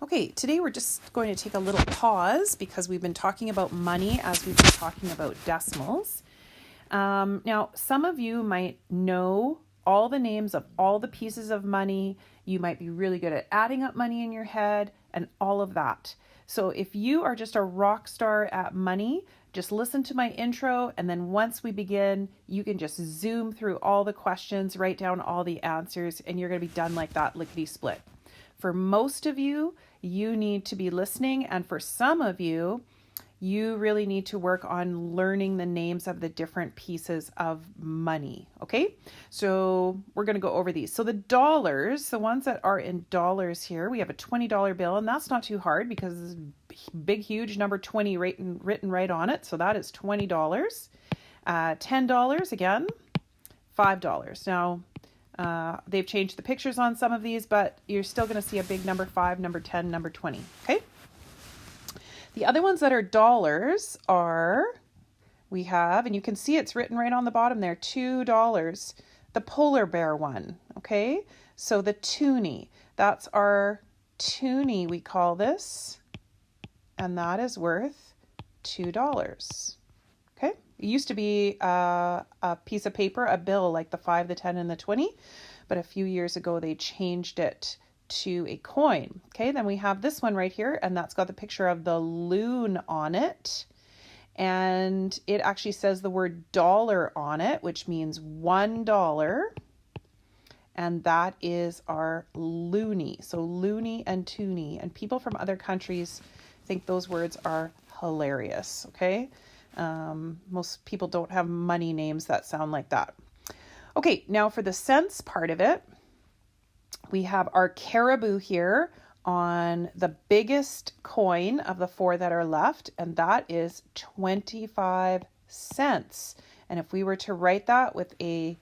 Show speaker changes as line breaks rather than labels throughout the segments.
Okay, today we're just going to take a little pause because we've been talking about money as we've been talking about decimals. Now, some of you might know all the names of all the pieces of money. You might be really good at adding up money in your head and all of that. So if you are just a rock star at money, just listen to my intro, and then once we begin, you can just zoom through all the questions, write down all the answers, and you're going to be done like that, lickety split. For most of you, you need to be listening, and for some of you, you really need to work on learning the names of the different pieces of money. Okay, so we're going to go over these. So the dollars, the ones that are in dollars here, we have a $20 bill, and that's not too hard because it's big, huge number 20 written right on it. So that is $20. $10 again, $5. Now, they've changed the pictures on some of these, but you're still going to see a big number 5, number 10, number 20. Okay. The other ones that are dollars are, we have, and you can see it's written right on the bottom there, $2. The polar bear one. Okay. So the toonie, that's our toonie, we call this, and that is worth $2. Okay. It used to be a piece of paper, a bill like the 5, the 10, and the 20, but a few years ago they changed it to a coin. Okay, then we have this one right here, and that's got the picture of the loon on it, and it actually says the word dollar on it, which means $1, and that is our loonie. So loony and toonie, and people from other countries think those words are hilarious. Okay. Most people don't have money names that sound like that. Okay, now for the cents part of it, we have our caribou here on the biggest coin of the 4 that are left, and that is 25 cents. And if we were to write that with a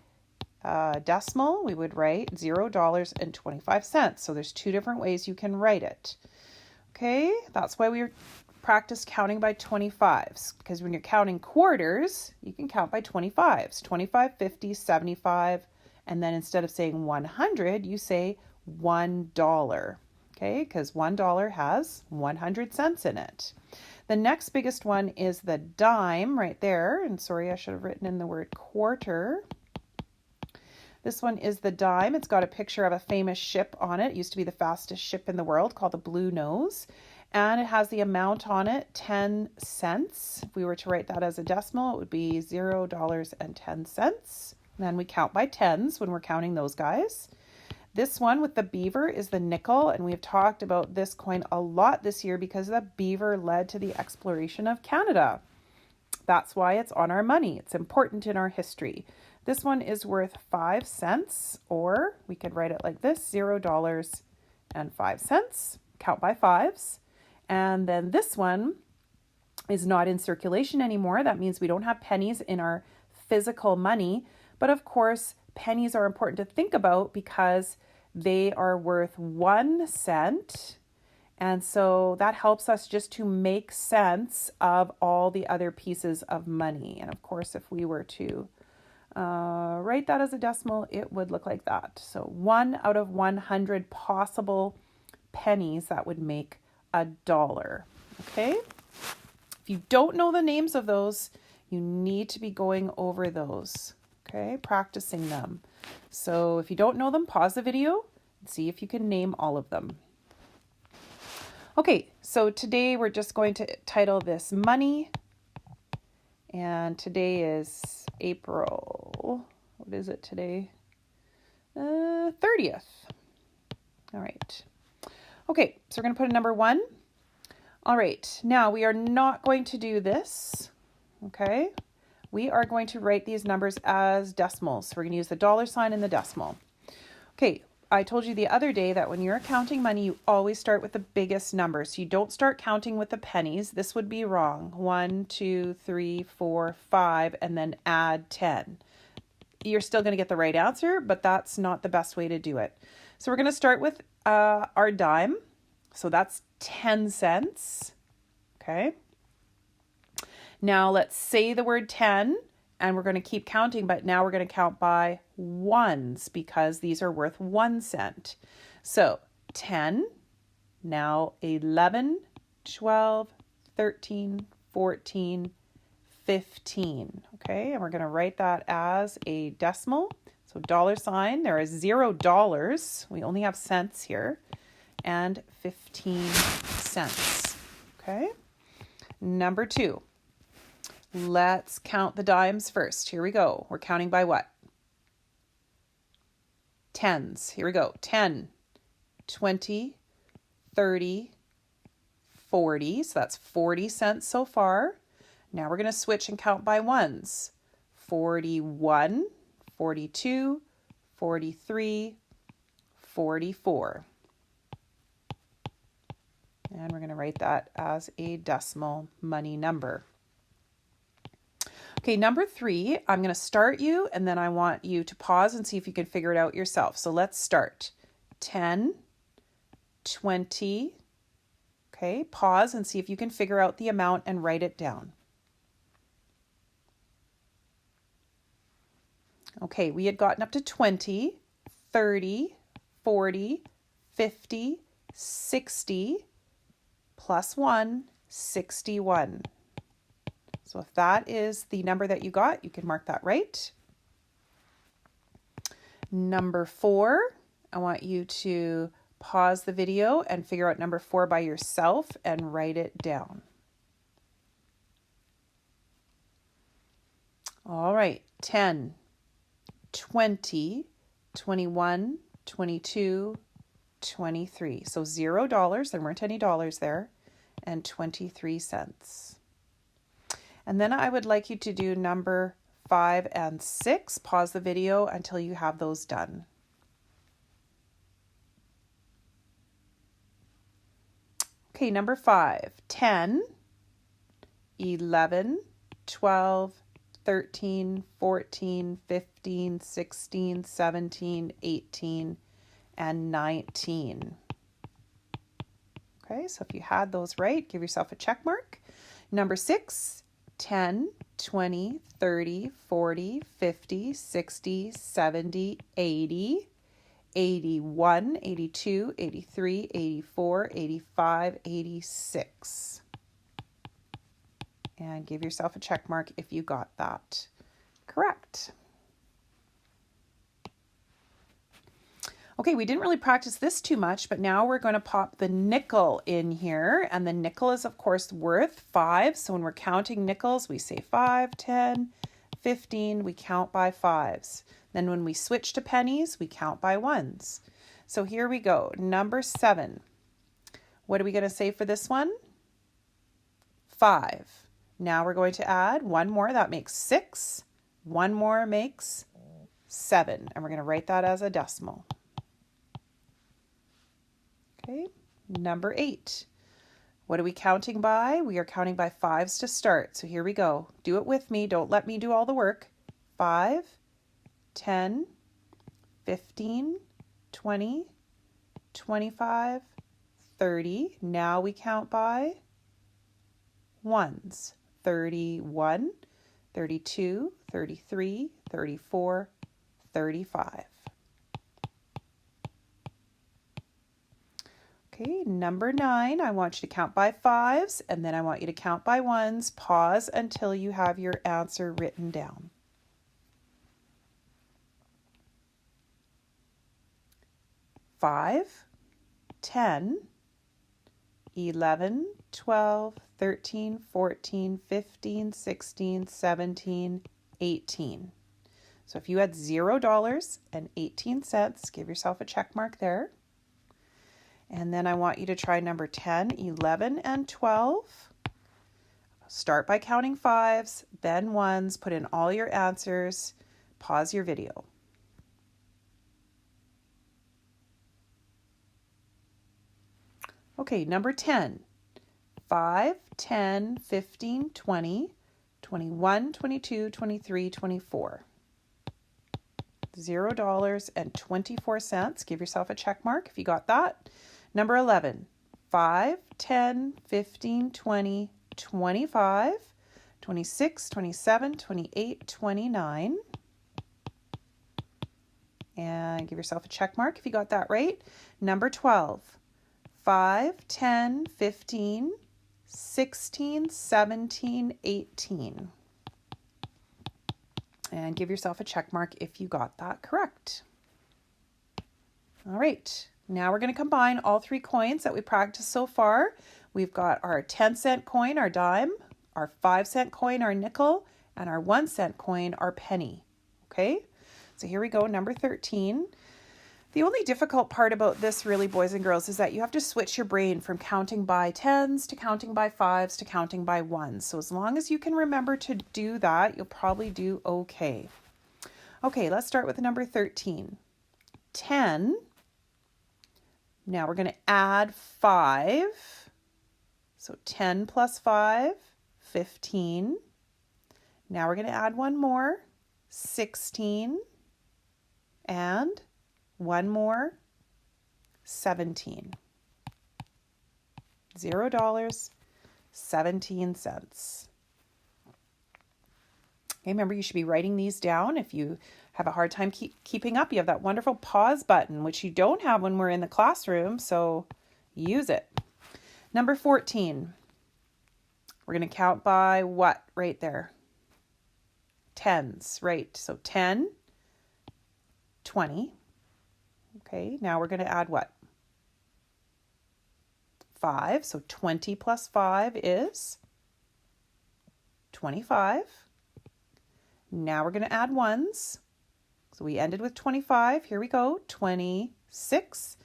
decimal, we would write $0.25. So there's 2 different ways you can write it. Okay, that's why we practice counting by 25s, because when you're counting quarters, you can count by 25s, 25, 50, 75, and then instead of saying 100, you say $1, okay, because $1 has 100 cents in it. The next biggest one is the dime right there, and sorry, I should have written in the word quarter. This one is the dime. It's got a picture of a famous ship on it. It used to be the fastest ship in the world, called the Blue Nose. And it has the amount on it, 10 cents. If we were to write that as a decimal, it would be $0.10. Then we count by tens when we're counting those guys. This one with the beaver is the nickel, and we've talked about this coin a lot this year because the beaver led to the exploration of Canada. That's why it's on our money. It's important in our history. This one is worth 5 cents, or we could write it like this, $0.05. Count by fives. And then this one is not in circulation anymore. That means we don't have pennies in our physical money. But of course, pennies are important to think about because they are worth 1 cent. And so that helps us just to make sense of all the other pieces of money. And of course, if we were to write that as a decimal, it would look like that. So 1 out of 100 possible pennies that would make $1. Okay. If you don't know the names of those, you need to be going over those. Okay. Practicing them. So if you don't know them, pause the video and see if you can name all of them. Okay. So today we're just going to title this Money. And today is April. What is it today? 30th. All right. Okay, so we're going to put a number 1. All right, now we are not going to do this, okay? We are going to write these numbers as decimals. So we're going to use the dollar sign and the decimal. Okay, I told you the other day that when you're counting money, you always start with the biggest number. So you don't start counting with the pennies. This would be wrong. 1, 2, 3, 4, 5, and then add 10. You're still going to get the right answer, but that's not the best way to do it. So we're going to start with our dime. So that's 10 cents. Okay. Now let's say the word 10 and we're going to keep counting, but now we're going to count by ones because these are worth 1 cent. So 10, Now 11, 12, 13, 14, 15. Okay, and we're going to write that as a decimal. So $, there is $0. We only have cents here. And 15 cents. Okay. Number 2. Let's count the dimes first. Here we go. We're counting by what? Tens. Here we go. 10, 20, 30, 40. So that's 40 cents so far. Now we're going to switch and count by ones. 41, 42, 43, 44. And we're going to write that as a decimal money number. Okay, number 3, I'm going to start you and then I want you to pause and see if you can figure it out yourself. So let's start. 10, 20. Okay, pause and see if you can figure out the amount and write it down. Okay, we had gotten up to 20, 30, 40, 50, 60, plus 1, 61. So if that is the number that you got, you can mark that right. Number 4, I want you to pause the video and figure out number 4 by yourself and write it down. All right, 10, 20, 21, 22, 23. So $0, there weren't any dollars there, and 23 cents. And then I would like you to do number 5 and 6. Pause the video until you have those done. Okay, number 5, 10, 11, 12, 13, 14, 15, 16, 17, 18, and 19. Okay, so if you had those right, give yourself a check mark. Number 6, 10, 20, 30, 40, 50, 60, 70, 80, 81, 82, 83, 84, 85, 86. And give yourself a check mark if you got that correct. Okay, we didn't really practice this too much, but now we're going to pop the nickel in here. And the nickel is, of course, worth 5. So when we're counting nickels, we say 5, 10, 15. We count by 5s. Then when we switch to pennies, we count by 1s. So here we go. Number 7. What are we going to say for this one? 5. Now we're going to add one more. That makes 6. One more makes 7. And we're going to write that as a decimal. Okay, number 8. What are we counting by? We are counting by 5s to start. So here we go. Do it with me. Don't let me do all the work. 5, 10, 15, 20, 25, 30. Now we count by 1s. 31, 32, 33, 34, 35. Okay, number 9, I want you to count by 5s, and then I want you to count by 1s. Pause until you have your answer written down. Five, 10, 11, 12, 13, 14, 15, 16, 17, 18. So if you had $0.18, give yourself a check mark there. And then I want you to try number 10, 11, and 12. Start by counting 5s, then 1s, put in all your answers, pause your video. Okay, number 10, 5, 10, 15, 20, 21, 22, 23, 24. $0.24. Give yourself a check mark if you got that. Number 11, 5, 10, 15, 20, 25, 26, 27, 28, 29. And give yourself a check mark if you got that right. Number 12, 5, 10, 15, 16, 17, 18. And give yourself a check mark if you got that correct. All right, now we're going to combine all three coins that we practiced so far. We've got our 10-cent coin, our dime, our 5-cent coin, our nickel, and our 1-cent coin, our penny. Okay, so here we go, number 13. The only difficult part about this really, boys and girls, is that you have to switch your brain from counting by tens to counting by fives to counting by ones. So as long as you can remember to do that, you'll probably do okay. Okay, let's start with number 13. 10. Now we're going to add 5. So 10 plus 5, 15. Now we're going to add one more, 16. And one more, 17. $0, 17 cents. Okay, remember you should be writing these down. If you have a hard time keeping up, you have that wonderful pause button, which you don't have when we're in the classroom, so use it. Number 14. We're going to count by what right there? Tens, right? So 10, 20. Okay, now we're going to add what? 5. So 20 plus 5 is 25. Now we're going to add ones. So we ended with 25. Here we go. 26,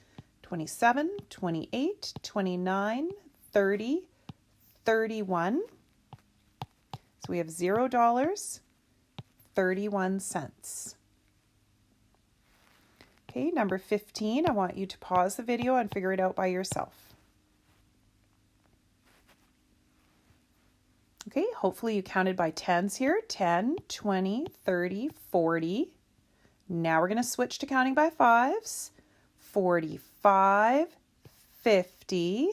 27, 28, 29, 30, 31. So we have $0, 31 cents. Okay, number 15, I want you to pause the video and figure it out by yourself. Okay, hopefully you counted by tens here. 10, 20, 30, 40. Now we're going to switch to counting by fives. 45, 50.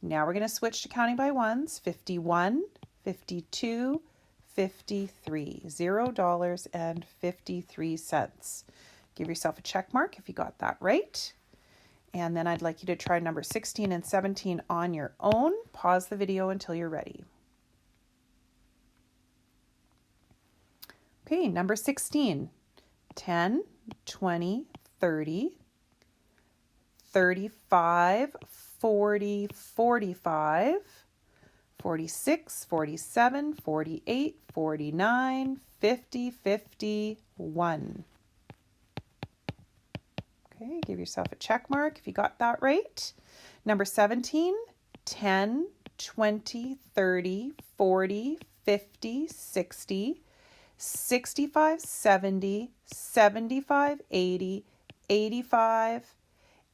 Now we're going to switch to counting by ones. 51, 52, 53. $0.53. Give yourself a check mark if you got that right. And then I'd like you to try number 16 and 17 on your own. Pause the video until you're ready. Okay, number 16. 10, 20, 30, 35, 40, 45, 46, 47, 48, 49, 50, 51. Okay, give yourself a check mark if you got that right. Number 17, 10, 20, 30, 40, 50, 60, 65, 70, 75, 80, 85,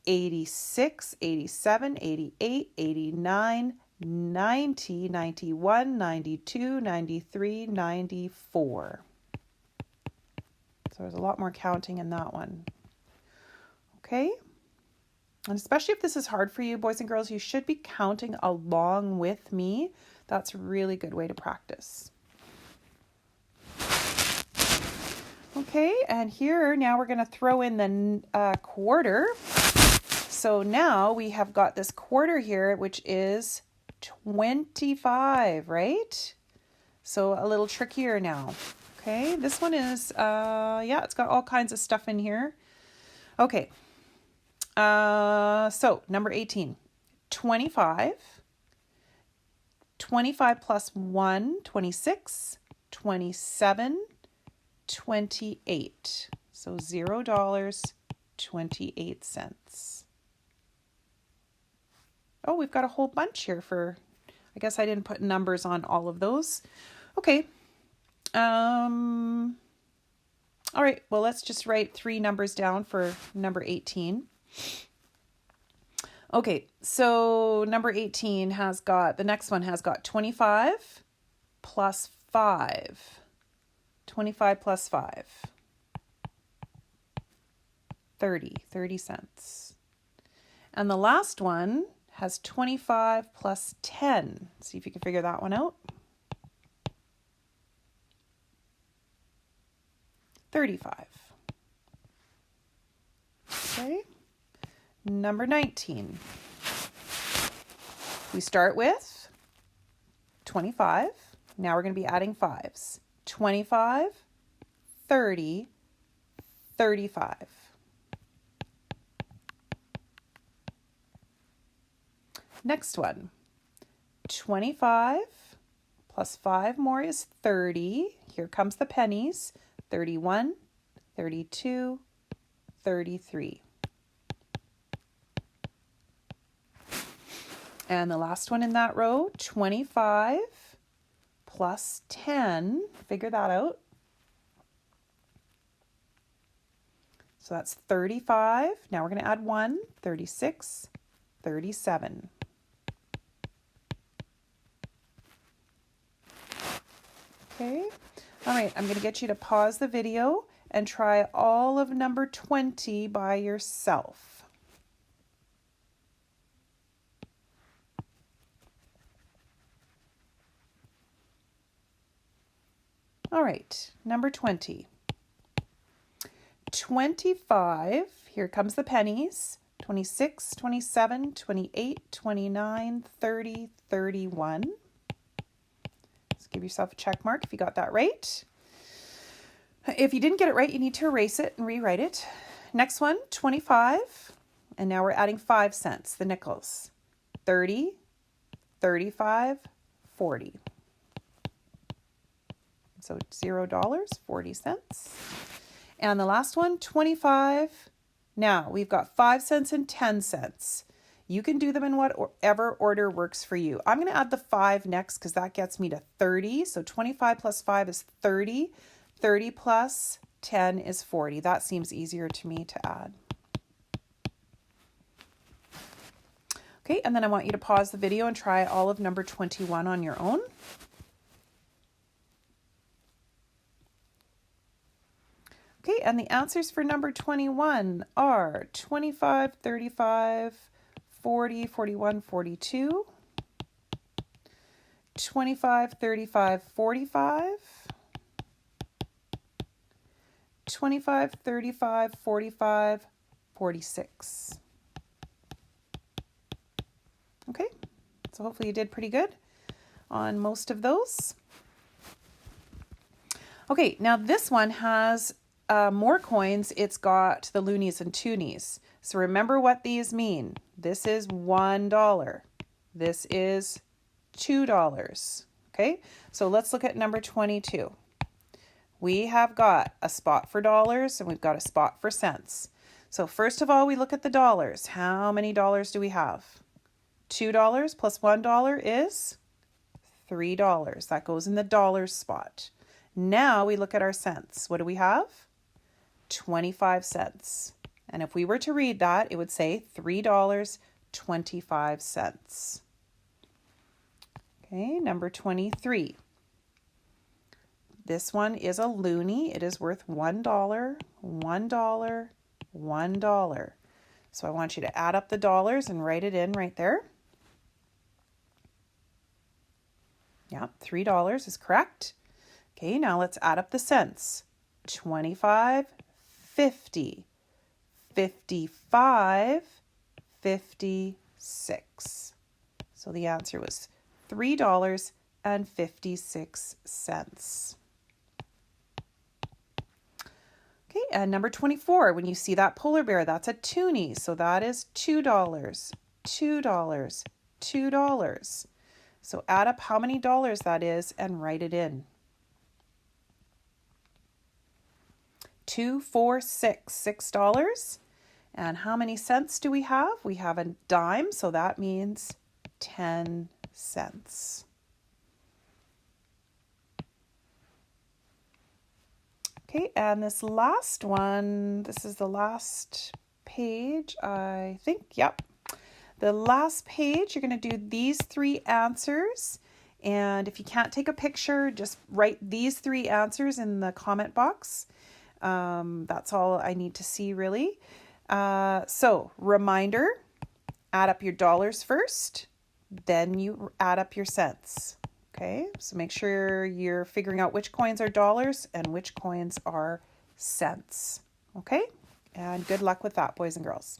86, 87, 88, 89, 90, 91, 92, 93, 94. So there's a lot more counting in that one. Okay, and especially if this is hard for you, boys and girls, you should be counting along with me. That's a really good way to practice. Okay, and here now we're going to throw in the quarter. So now we have got this quarter here, which is 25, right? So a little trickier now. Okay, this one is, yeah, it's got all kinds of stuff in here. Okay. So number 18, 25, 25 plus 1, 26, 27, 28. So $0.28. Oh, we've got a whole bunch here for, I guess I didn't put numbers on all of those. Okay. All right, well, let's just write 3 numbers down for number 18. Okay, so number 18 has got, the next one has got 25 plus 5. 25 plus 5. 30 cents. And the last one has 25 plus 10. See if you can figure that one out. 35. Okay. Number 19. We start with 25. Now we're going to be adding 5s. 25, 30, 35. Next one. 25 plus 5 more is 30. Here comes the pennies. 31, 32, 33. And the last one in that row, 25 plus 10. Figure that out. So that's 35. Now we're going to add 1, 36, 37. Okay. All right, I'm going to get you to pause the video and try all of number 20 by yourself. All right, number 20. 25, here comes the pennies. 26, 27, 28, 29, 30, 31. Give yourself a check mark if you got that right. If you didn't get it right, you need to erase it and rewrite it. Next one, 25. And now we're adding 5 cents, the nickels. 30, 35, 40. So $0, 40 cents. And the last one, 25. Now we've got 5 cents and 10 cents. You can do them in whatever order works for you. I'm going to add the 5 next because that gets me to 30. So 25 plus 5 is 30. 30 plus 10 is 40. That seems easier to me to add. Okay, and then I want you to pause the video and try all of number 21 on your own. Okay, and the answers for number 21 are 25, 35, 40, 41, 42, 25, 35, 45, 25, 35, 45, 46. Okay, so hopefully you did pretty good on most of those. Okay, now this one has more coins. It's got the loonies and toonies. So remember what these mean. This is $1. This is $2. Okay, so let's look at number 22. We have got a spot for dollars and we've got a spot for cents. So first of all, we look at the dollars. How many dollars do we have? $2 plus $1 is $3. That goes in the dollars spot. Now we look at our cents. What do we have? 25 cents. And if we were to read that, it would say $3.25. Okay, number 23. This one is a loonie. It is worth $1, $1, $1. So I want you to add up the dollars and write it in right there. Yeah, $3 is correct. Okay, now let's add up the cents. 25, 50. 55, 56. So the answer was $3.56. Okay, and number 24, when you see that polar bear, that's a toonie. So that is $2, $2, $2. So add up how many dollars that is and write it in. 2, 4, 6, $6. And how many cents do we have? We have a dime, so that means 10 cents. Okay, and this last one, this is the last page, I think. Yep. The last page, you're going to do these 3 answers. And if you can't take a picture, just write these 3 answers in the comment box. That's all I need to see, really. So, reminder, add up your dollars first, then you add up your cents. Okay, so make sure you're figuring out which coins are dollars and which coins are cents. Okay, and good luck with that, boys and girls.